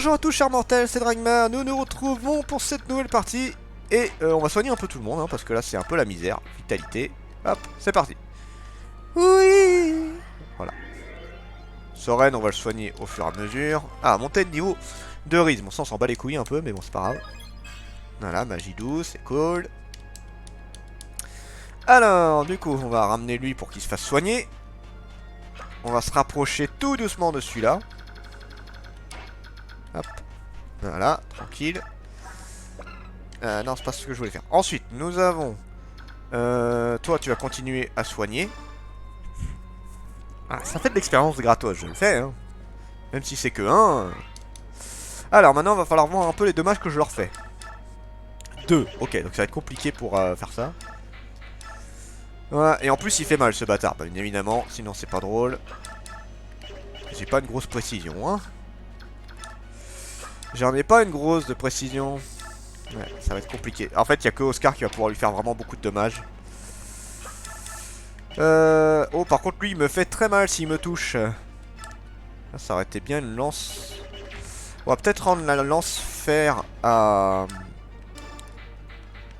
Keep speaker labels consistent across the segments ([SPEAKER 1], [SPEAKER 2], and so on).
[SPEAKER 1] Bonjour à tous chers mortels, c'est Dragma, nous nous retrouvons pour cette nouvelle partie. Et on va soigner un peu tout le monde, hein, parce que là c'est un peu la misère. Vitalité, hop, c'est parti. Oui. Voilà. Soren, on va le soigner au fur et à mesure. Ah, monter de niveau de rythme, on s'en bat les couilles un peu, mais bon c'est pas grave. Voilà, magie douce, c'est cool. Alors, du coup, on va ramener lui pour qu'il se fasse soigner. On va se rapprocher tout doucement de celui-là. Hop. Voilà, tranquille. Non, c'est pas ce que je voulais faire. Ensuite, nous avons... toi, tu vas continuer à soigner. Ah, ça fait de l'expérience gratos, je le fais, hein. Même si c'est que 1. Alors, maintenant, il va falloir voir un peu les dommages que je leur fais. 2. Ok, donc ça va être compliqué pour faire ça. Ouais, et en plus, il fait mal, ce bâtard, bien évidemment. Sinon, c'est pas drôle. J'ai pas une grosse précision, hein. J'en ai pas une grosse de précision. Ouais, ça va être compliqué. En fait, il n'y a que Oscar qui va pouvoir lui faire vraiment beaucoup de dommages. Oh, par contre, lui, il me fait très mal s'il me touche. Ça aurait été bien une lance. On va peut-être rendre la lance fer à...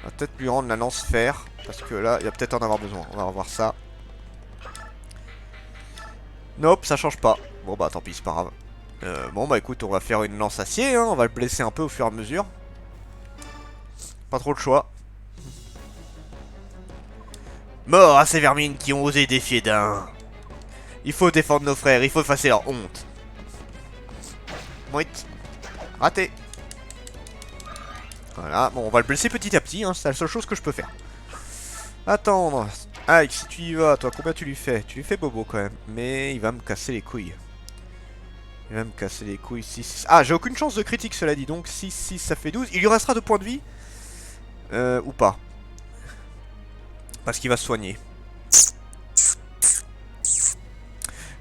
[SPEAKER 1] On va peut-être lui rendre la lance fer. Parce que là, il va peut-être en avoir besoin. On va revoir ça. Nope, ça change pas. Bon, bah, tant pis, c'est pas grave. Bon, bah, écoute, on va faire une lance acier, hein. On va le blesser un peu au fur et à mesure. Pas trop le choix. Mort à ces vermines qui ont osé défier d'un. Il faut défendre nos frères, il faut effacer leur honte. Mouette. Raté. Voilà, bon, on va le blesser petit à petit, hein, c'est la seule chose que je peux faire. Attendre. Ike, si tu y vas, toi, combien tu lui fais? Tu lui fais bobo quand même, mais il va me casser les couilles. Il va me casser les couilles, 6. Ah, j'ai aucune chance de critique, cela dit, donc 6, 6, ça fait 12. Il lui restera 2 points de vie. Ou pas. Parce qu'il va se soigner.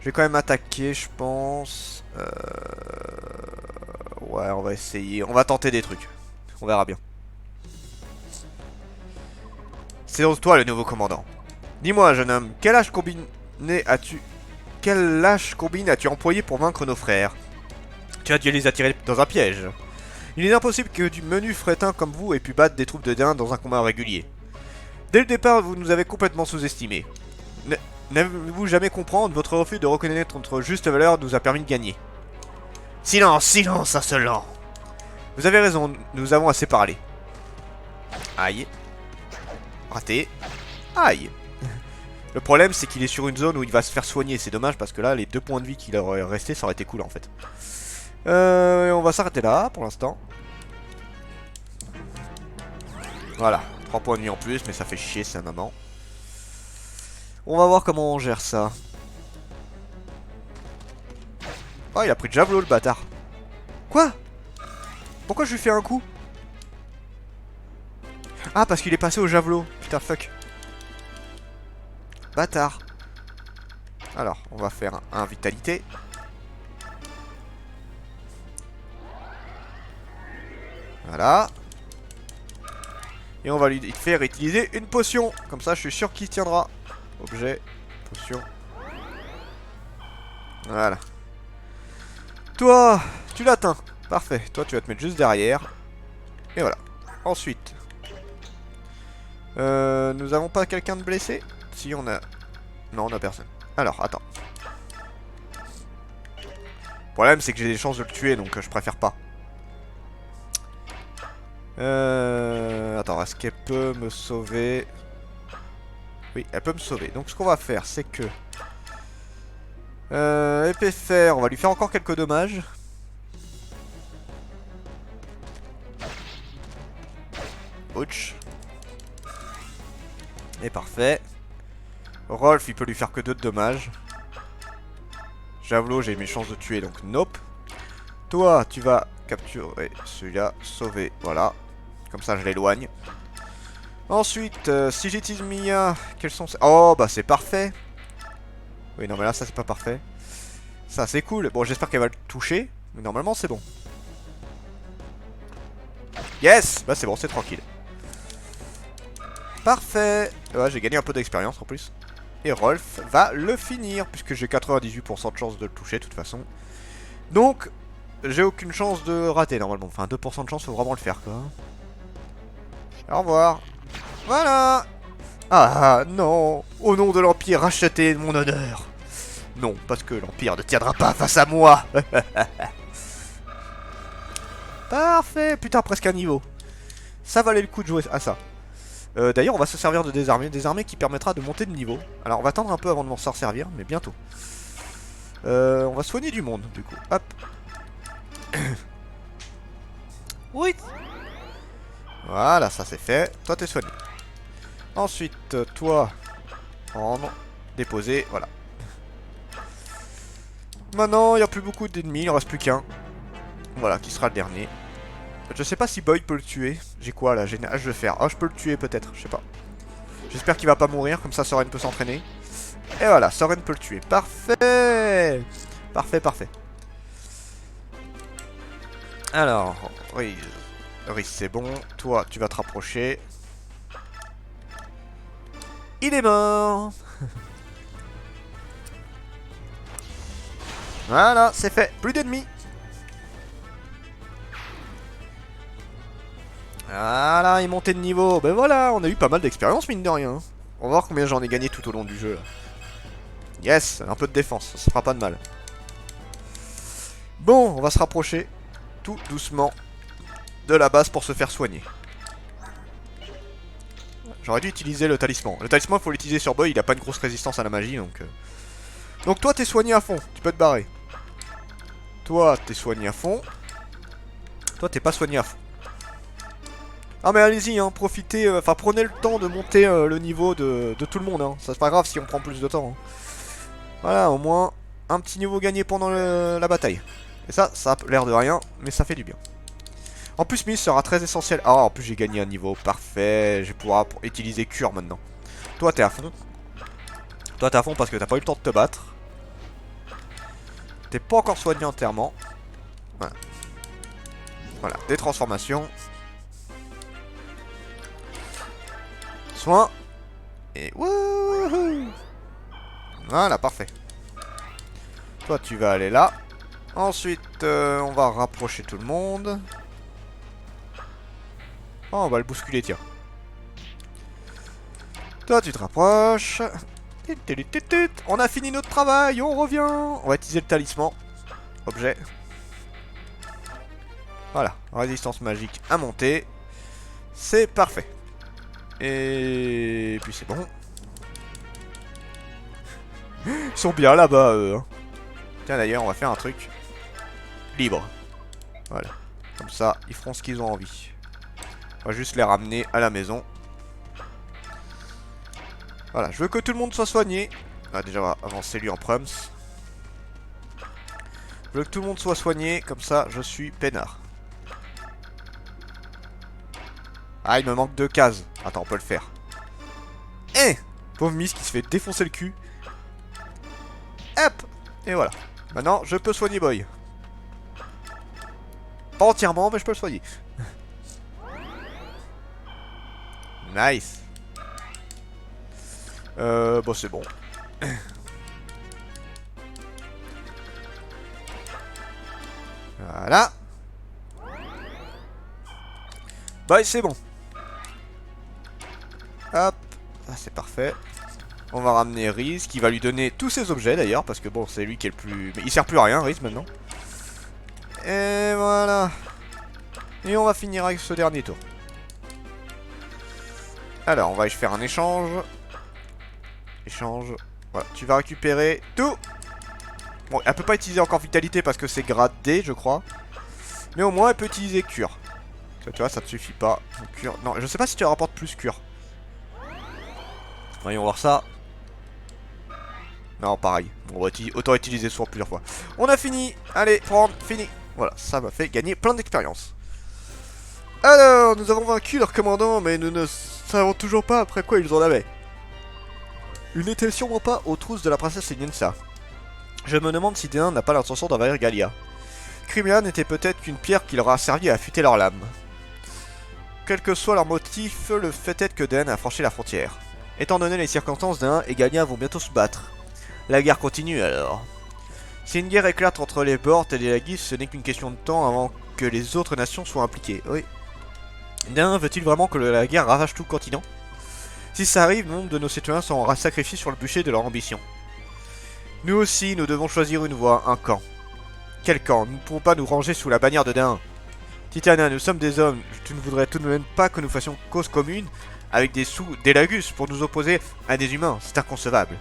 [SPEAKER 1] Je vais quand même attaquer, je pense. Ouais, on va essayer. On va tenter des trucs. On verra bien. C'est donc toi le nouveau commandant. Dis-moi, jeune homme, quel âge combiné as-tu... Quel lâche combine as-tu employé pour vaincre nos frères? Tu as dû les attirer dans un piège. Il est impossible que du menu fretin comme vous ait pu battre des troupes de daims dans un combat régulier. Dès le départ, vous nous avez complètement sous-estimés. N'avez-vous jamais comprendre? Votre refus de reconnaître notre juste valeur nous a permis de gagner. Silence, silence, insolent. Vous avez raison, nous avons assez parlé. Aïe. Raté. Aïe. Le problème, c'est qu'il est sur une zone où il va se faire soigner. C'est dommage parce que là, les 2 points de vie qu'il aurait resté, ça aurait été cool en fait. On va s'arrêter là pour l'instant. Voilà. 3 points de vie en plus, mais ça fait chier, c'est un moment. On va voir comment on gère ça. Oh, il a pris de javelot le bâtard. Quoi? Pourquoi je lui fais un coup? Ah, parce qu'il est passé au javelot. Putain, fuck. Bâtard. Alors, on va faire un vitalité. Voilà. Et on va lui faire utiliser une potion. Comme ça, je suis sûr qu'il tiendra. Objet, potion. Voilà. Toi, tu l'atteins. Parfait. Toi, tu vas te mettre juste derrière. Et voilà. Ensuite. Nous avons pas quelqu'un de blessé? Si, on a... Non, on a personne. Alors, attends. Le problème, c'est que j'ai des chances de le tuer, donc je préfère pas. Attends, est-ce qu'elle peut me sauver? Oui, elle peut me sauver. Donc ce qu'on va faire, c'est que... épée fer, on va lui faire encore quelques dommages. Ouch. Et parfait. Rolf, il peut lui faire que 2 de dommages. Javelot, j'ai mes chances de tuer, donc nope. Toi, tu vas capturer celui-là, sauver, voilà. Comme ça, je l'éloigne. Ensuite, si j'utilise Mia, quels sont... Oh, bah c'est parfait. Oui, non, mais là, ça, c'est pas parfait. Ça, c'est cool. Bon, j'espère qu'elle va le toucher. Mais normalement, c'est bon. Yes! Bah, c'est bon, c'est tranquille. Parfait. Ouais, j'ai gagné un peu d'expérience, en plus. Et Rolf va le finir, puisque j'ai 98% de chance de le toucher, de toute façon. Donc, j'ai aucune chance de rater normalement. Enfin, 2% de chance, faut vraiment le faire quoi. Au revoir. Voilà. Ah non. Au nom de l'Empire, rachetez mon honneur. Non, parce que l'Empire ne tiendra pas face à moi. Parfait. Putain, presque un niveau. Ça valait le coup de jouer à ça. D'ailleurs, on va se servir de désarmé qui permettra de monter de niveau. Alors, on va attendre un peu avant de s'en servir, mais bientôt. On va soigner du monde, du coup. Hop. Oui. Voilà, ça c'est fait. Toi, t'es soigné. Ensuite, toi, prendre, déposer, voilà. Maintenant, il n'y a plus beaucoup d'ennemis, il en reste plus qu'un. Voilà, qui sera le dernier. Je sais pas si Boyd peut le tuer. J'ai quoi là? J'ai une hache de fer. Oh, je peux le tuer peut-être, je sais pas. J'espère qu'il va pas mourir, comme ça Soren peut s'entraîner. Et voilà, Soren peut le tuer. Parfait. Parfait, parfait. Alors, Riz, c'est bon. Toi, tu vas te rapprocher. Il est mort. Voilà, c'est fait. Plus d'ennemis. Voilà, il est monté de niveau. Ben voilà, on a eu pas mal d'expérience, mine de rien. On va voir combien j'en ai gagné tout au long du jeu. Là. Yes, un peu de défense, ça fera pas de mal. Bon, on va se rapprocher tout doucement de la base pour se faire soigner. J'aurais dû utiliser le talisman. Le talisman, il faut l'utiliser sur Boy, il a pas une grosse résistance à la magie, donc... Donc toi, t'es soigné à fond, tu peux te barrer. Toi, t'es soigné à fond. Toi, t'es pas soigné à fond. Ah mais allez-y, hein, profitez, enfin prenez le temps de monter le niveau de tout le monde, hein. Ça c'est pas grave si on prend plus de temps. Hein. Voilà, au moins un petit niveau gagné pendant la bataille. Et ça a l'air de rien, mais ça fait du bien. En plus, Miss sera très essentiel. Ah, en plus j'ai gagné un niveau, parfait. Je vais pouvoir utiliser cure maintenant. Toi t'es à fond. Toi t'es à fond parce que t'as pas eu le temps de te battre. T'es pas encore soigné entièrement. Voilà. Voilà, des transformations. Soin. Et wouhou. Voilà, parfait. Toi, tu vas aller là. Ensuite, on va rapprocher tout le monde. Oh, on va le bousculer, tiens. Toi, tu te rapproches. On a fini notre travail, on revient. On va utiliser le talisman. Objet. Voilà, résistance magique à monter. C'est parfait. Et puis c'est bon. Ils sont bien là-bas, eux. Hein. Tiens, d'ailleurs, on va faire un truc. Libre. Voilà. Comme ça, ils feront ce qu'ils ont envie. On va juste les ramener à la maison. Voilà, je veux que tout le monde soit soigné. Ah, déjà, on va avancer lui en prums. Je veux que tout le monde soit soigné, comme ça, je suis peinard. Ah, il me manque 2 cases. Attends, on peut le faire. Eh, pauvre Miss qui se fait défoncer le cul. Hop. Et voilà. Maintenant, je peux soigner Boy. Pas entièrement, mais je peux le soigner. Nice. Bon, c'est bon. Voilà. Boy, c'est bon. Hop. Ah, c'est parfait. On va ramener Riz, qui va lui donner tous ses objets d'ailleurs, parce que bon, c'est lui qui est le plus... Mais il sert plus à rien, Riz, maintenant. Et voilà. Et on va finir avec ce dernier tour. Alors, on va faire un échange. Échange. Voilà, tu vas récupérer tout. Bon, elle peut pas utiliser encore vitalité parce que c'est grade D, je crois. Mais au moins, elle peut utiliser cure. Tu vois, ça ne suffit pas. Cure. Non, je sais pas si tu rapportes plus cure. Voyons voir ça. Non, pareil. Bon, autant utiliser soin plusieurs fois. On a fini. Allez, prendre, fini. Voilà, ça m'a fait gagner plein d'expérience. Alors, nous avons vaincu leur commandant, mais nous ne savons toujours pas après quoi ils en avaient. Ils n'étaient sûrement pas aux trousses de la princesse Iniensa. Je me demande si Dénin n'a pas l'intention d'envahir Gallia. Crimea n'était peut-être qu'une pierre qui leur a servi à affûter leur lame. Quel que soit leur motif, le fait est que Dénin a franchi la frontière. Étant donné les circonstances, Dénin et Gallia vont bientôt se battre. La guerre continue alors. Si une guerre éclate entre les Borts et les Lagis, ce n'est qu'une question de temps avant que les autres nations soient impliquées. Oui. Dain veut-il vraiment que la guerre ravage tout le continent? Si ça arrive, nombre de nos citoyens seront sacrifiés sur le bûcher de leur ambition. Nous aussi, nous devons choisir une voie, un camp. Quel camp? Nous ne pouvons pas nous ranger sous la bannière de Dain. Titania, nous sommes des hommes. Tu ne voudrais tout de même pas que nous fassions cause commune avec des Lagus pour nous opposer à des humains? C'est inconcevable.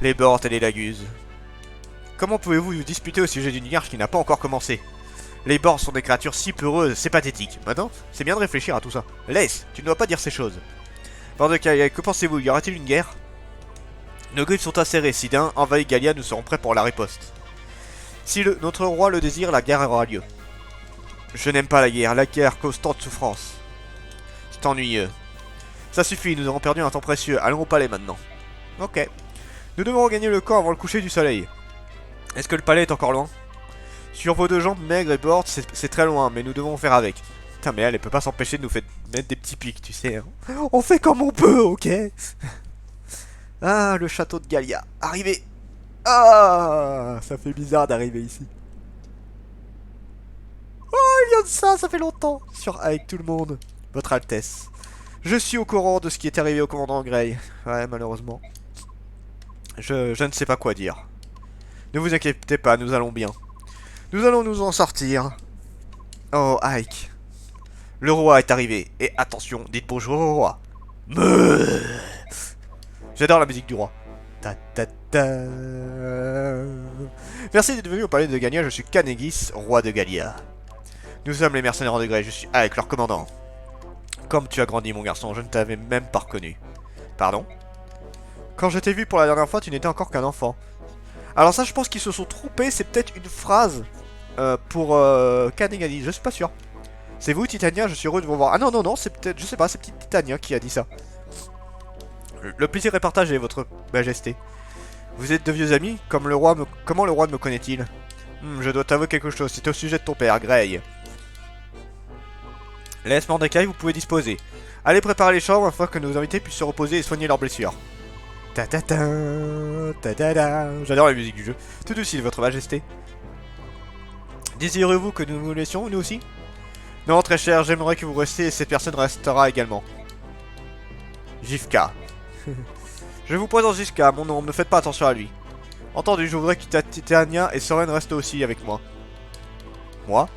[SPEAKER 1] Les Borts et les Lagus. Comment pouvez-vous vous disputer au sujet d'une guerre qui n'a pas encore commencé? Les Bords sont des créatures si peureuses, c'est pathétique. Maintenant, c'est bien de réfléchir à tout ça. Laisse, tu ne dois pas dire ces choses. Lord de Galia, que pensez-vous? Y aura-t-il une guerre? Nos griffes sont acérées. Si Dain envahit Galia, nous serons prêts pour la riposte. Si notre roi le désire, la guerre aura lieu. Je n'aime pas la guerre. La guerre cause tant de souffrance. C'est ennuyeux. Ça suffit, nous avons perdu un temps précieux. Allons au palais maintenant. Ok. Nous devons regagner le camp avant le coucher du soleil. Est-ce que le palais est encore loin? Sur vos deux jambes maigres et bordes, c'est très loin, mais nous devons faire avec. Putain, mais elle peut pas s'empêcher de nous faire mettre des petits pics, tu sais. Hein. On fait comme on peut, ok? Ah, le château de Galia. Arrivé. Ah, ça fait bizarre d'arriver ici. Oh, il y a de ça, ça fait longtemps. Avec tout le monde. Votre Altesse. Je suis au courant de ce qui est arrivé au commandant Grey. Ouais, malheureusement. Je ne sais pas quoi dire. Ne vous inquiétez pas, nous allons bien. Nous allons nous en sortir. Oh, Ike. Le roi est arrivé. Et attention, dites bonjour au roi. J'adore la musique du roi. Ta ta ta. Merci d'être venu au palais de Galia, je suis Canegis, roi de Galia. Nous sommes les mercenaires de Grey, je suis Ike, leur commandant. Comme tu as grandi, mon garçon, je ne t'avais même pas reconnu. Pardon? Quand je t'ai vu pour la dernière fois, tu n'étais encore qu'un enfant. Alors ça, je pense qu'ils se sont trompés, c'est peut-être une phrase pour Kanegani, je suis pas sûr. C'est vous, Titania, je suis heureux de vous voir. Ah non, non, non, c'est peut-être, je sais pas, c'est petite Titania qui a dit ça. Le plaisir est partagé, votre majesté. Vous êtes de vieux amis? Comment le roi me connaît-il? Je dois t'avouer quelque chose, c'est au sujet de ton père, Grey. Laisse Mordecai, vous pouvez disposer. Allez préparer les chambres afin que nos invités puissent se reposer et soigner leurs blessures. Ta ta ta ta ta ta. J'adore la musique du jeu. Tout docile, votre majesté. Désirez-vous que nous nous laissions, nous aussi? Non, très cher, j'aimerais que vous restiez et cette personne restera également. Jifka. Je vous présente Jifka, mon nom, ne faites pas attention à lui. Entendu, je voudrais que Titania et Soren restent aussi avec moi. Moi?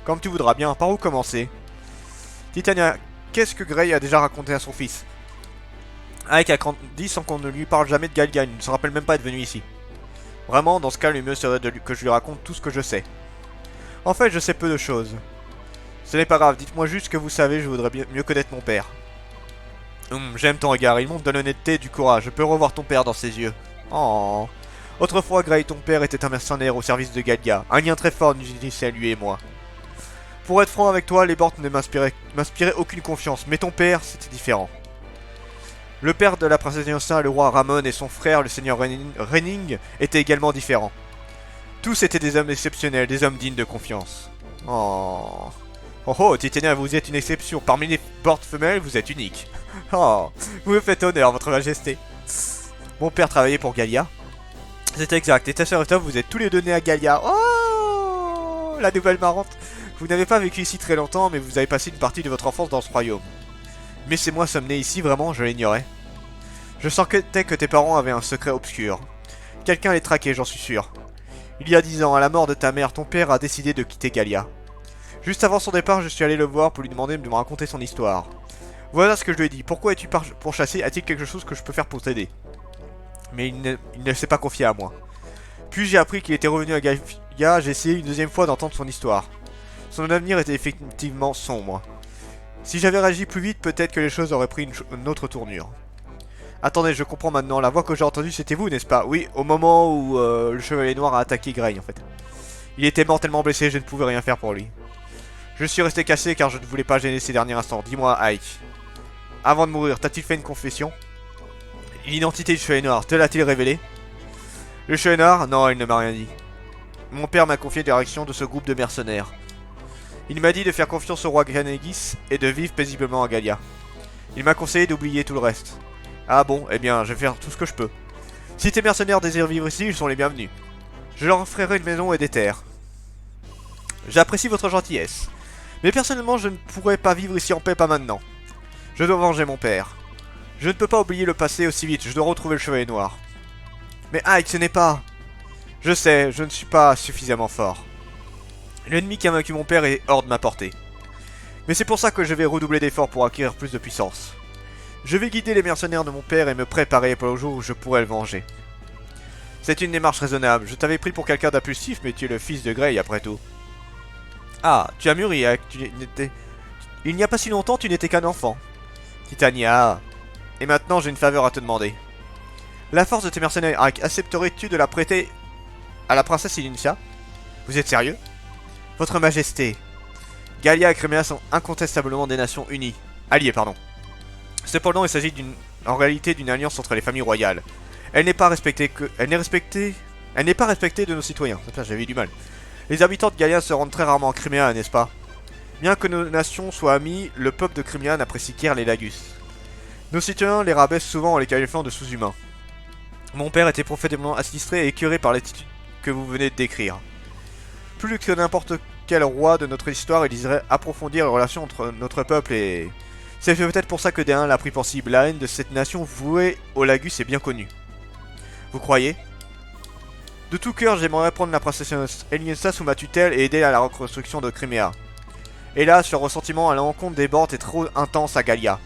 [SPEAKER 1] Comme tu voudras bien, par où commencer? Titania, qu'est-ce que Grey a déjà raconté à son fils? Ike a grandi sans qu'on ne lui parle jamais de Galia, il ne se rappelle même pas être venu ici. Vraiment, dans ce cas, le mieux serait que je lui raconte tout ce que je sais. En fait, je sais peu de choses. Ce n'est pas grave, dites-moi juste ce que vous savez, je voudrais mieux connaître mon père. J'aime ton regard, il montre de l'honnêteté et du courage, je peux revoir ton père dans ses yeux. Oh. Autrefois, Grey, ton père était un mercenaire au service de Galia, un lien très fort nous unissait à lui et moi. Pour être franc avec toi, les Bords ne m'inspiraient aucune confiance, mais ton père, c'était différent. Le père de la princesse Niosa, le roi Ramon et son frère, le seigneur Renning, étaient également différents. Tous étaient des hommes exceptionnels, des hommes dignes de confiance. Oh. Oh oh, Titania, vous êtes une exception. Parmi les Bords femelles, vous êtes unique. Oh, vous me faites honneur, votre majesté. Mon père travaillait pour Galia. C'est exact. Et ta soeur et toi, vous êtes tous les deux nés à Galia. Oh, la nouvelle marrante. Vous n'avez pas vécu ici très longtemps, mais vous avez passé une partie de votre enfance dans ce royaume. Mais c'est moi sommes nés ici, vraiment, je l'ignorais. Je sentais que tes parents avaient un secret obscur. Quelqu'un les traquait, j'en suis sûr. Il y a 10 ans, à la mort de ta mère, ton père a décidé de quitter Galia. Juste avant son départ, je suis allé le voir pour lui demander de me raconter son histoire. Voilà ce que je lui ai dit. Pourquoi es-tu pourchassé? A-t-il quelque chose que je peux faire pour t'aider? Mais il ne s'est pas confié à moi. Puis j'ai appris qu'il était revenu à Galia, j'ai essayé une deuxième fois d'entendre son histoire. Son avenir était effectivement sombre. Si j'avais réagi plus vite, peut-être que les choses auraient pris une autre tournure. Attendez, je comprends maintenant. La voix que j'ai entendue, c'était vous, n'est-ce pas? Oui, au moment où le Chevalier Noir a attaqué Grey, en fait. Il était mortellement blessé, je ne pouvais rien faire pour lui. Je suis resté caché car je ne voulais pas gêner ces derniers instants. Dis-moi, Ike. Avant de mourir, t'as-t-il fait une confession? L'identité du Chevalier Noir, te l'a-t-il révélé? Le Chevalier Noir? Non, il ne m'a rien dit. Mon père m'a confié la direction de ce groupe de mercenaires. Il m'a dit de faire confiance au roi Canegis et de vivre paisiblement à Galia. Il m'a conseillé d'oublier tout le reste. Ah bon, eh bien, je vais faire tout ce que je peux. Si tes mercenaires désirent vivre ici, ils sont les bienvenus. Je leur offrirai une maison et des terres. J'apprécie votre gentillesse. Mais personnellement, je ne pourrais pas vivre ici en paix, pas maintenant. Je dois venger mon père. Je ne peux pas oublier le passé aussi vite, je dois retrouver le chevalier noir. Mais Ike, ce n'est pas... Je sais, je ne suis pas suffisamment fort. L'ennemi qui a vaincu mon père est hors de ma portée. Mais c'est pour ça que je vais redoubler d'efforts pour acquérir plus de puissance. Je vais guider les mercenaires de mon père et me préparer pour le jour où je pourrai le venger. C'est une démarche raisonnable. Je t'avais pris pour quelqu'un d'impulsif, mais tu es le fils de Grey après tout. Ah, tu as mûri, Ike. Il n'y a pas si longtemps, tu n'étais qu'un enfant. Titania. Et maintenant, j'ai une faveur à te demander. La force de tes mercenaires, Ike, accepterais-tu de la prêter à la princesse Ilincia? Vous êtes sérieux? Votre majesté. Gallia et Crimea sont incontestablement des nations unies. Alliées, pardon. Cependant, il s'agit en réalité d'une alliance entre les familles royales. Elle n'est pas respectée de nos citoyens. J'avais eu du mal. Les habitants de Gallia se rendent très rarement en Crimea, n'est-ce pas? Bien que nos nations soient amies, le peuple de Crimea n'apprécie guère les Lagus. Nos citoyens les rabaissent souvent en les qualifiant de sous-humains. Mon père était profondément attitré et écœuré par l'attitude que vous venez de décrire. Plus que n'importe quel roi de notre histoire, il désirait approfondir les relations entre notre peuple et... C'est peut-être pour ça que D1 l'a pris pour cible. La haine de cette nation vouée au Lagus est bien connue. Vous croyez? De tout cœur, j'aimerais prendre la princesse Ilincia sous ma tutelle et aider à la reconstruction de Crimea. Hélas, le ressentiment à l'encontre des Bordes est trop intense à Gallia.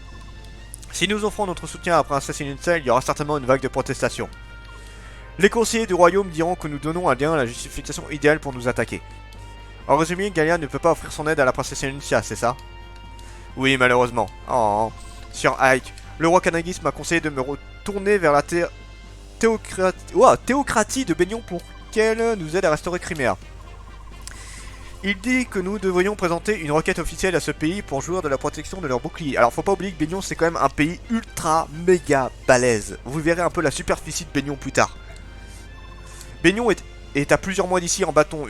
[SPEAKER 1] Si nous offrons notre soutien à la princesse Ilincia, il y aura certainement une vague de protestations. Les conseillers du royaume diront que nous donnons à D1 la justification idéale pour nous attaquer. En résumé, Gallia ne peut pas offrir son aide à la princesse Ilincia, c'est ça? Oui, malheureusement. Oh, sur Ike, le roi Kanagis m'a conseillé de me retourner vers la théocratie de Baignon pour qu'elle nous aide à restaurer Crimea. Il dit que nous devrions présenter une requête officielle à ce pays pour jouir de la protection de leur bouclier. Alors faut pas oublier que Baignon c'est quand même un pays ultra méga balèze. Vous verrez un peu la superficie de Baignon plus tard. Baignon est à plusieurs mois d'ici en bâton.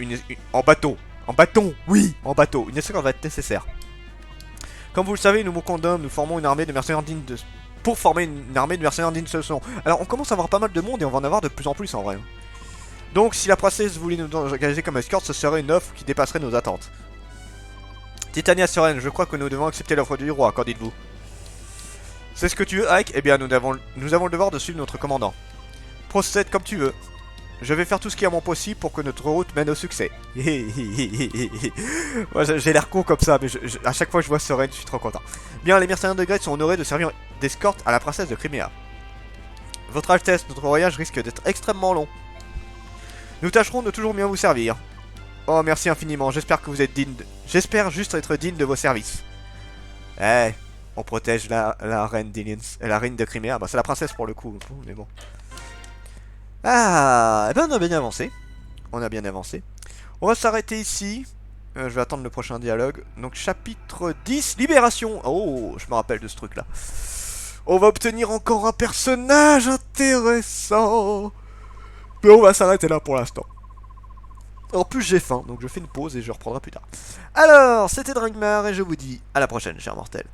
[SPEAKER 1] En bateau. En bâton, oui, en bateau. Une escorte va être nécessaire. Comme vous le savez, nous manquons d'hommes, nous formons une armée de mercenaires dignes de... Pour former une armée de mercenaires dignes de ce nom. Alors on commence à avoir pas mal de monde et on va en avoir de plus en plus en vrai. Donc si la princesse voulait nous engager comme escorte, ce serait une offre qui dépasserait nos attentes. Titania Sereine, je crois que nous devons accepter l'offre du roi, qu'en dites-vous? C'est ce que tu veux, Ike? Eh bien nous avons le devoir de suivre notre commandant. Procède comme tu veux. Je vais faire tout ce qui est à mon possible pour que notre route mène au succès. Moi j'ai l'air con comme ça, mais à chaque fois que je vois Sereine, je suis trop content. Bien, les mercenaires de Grey sont honorés de servir d'escorte à la princesse de Crimea. Votre Altesse, notre voyage risque d'être extrêmement long. Nous tâcherons de toujours bien vous servir. Oh, merci infiniment, j'espère que vous êtes digne de... J'espère juste être digne de vos services. Eh, on protège la reine la reine de Crimea. Bah c'est la princesse pour le coup, mais bon. Ah, eh ben on a bien avancé. On a bien avancé. On va s'arrêter ici. Je vais attendre le prochain dialogue. Donc chapitre 10, Libération. Oh, je me rappelle de ce truc là. On va obtenir encore un personnage intéressant. Mais on va s'arrêter là pour l'instant. En plus j'ai faim, donc je fais une pause et je reprendrai plus tard. Alors, c'était Dragmar et je vous dis à la prochaine, chers mortels.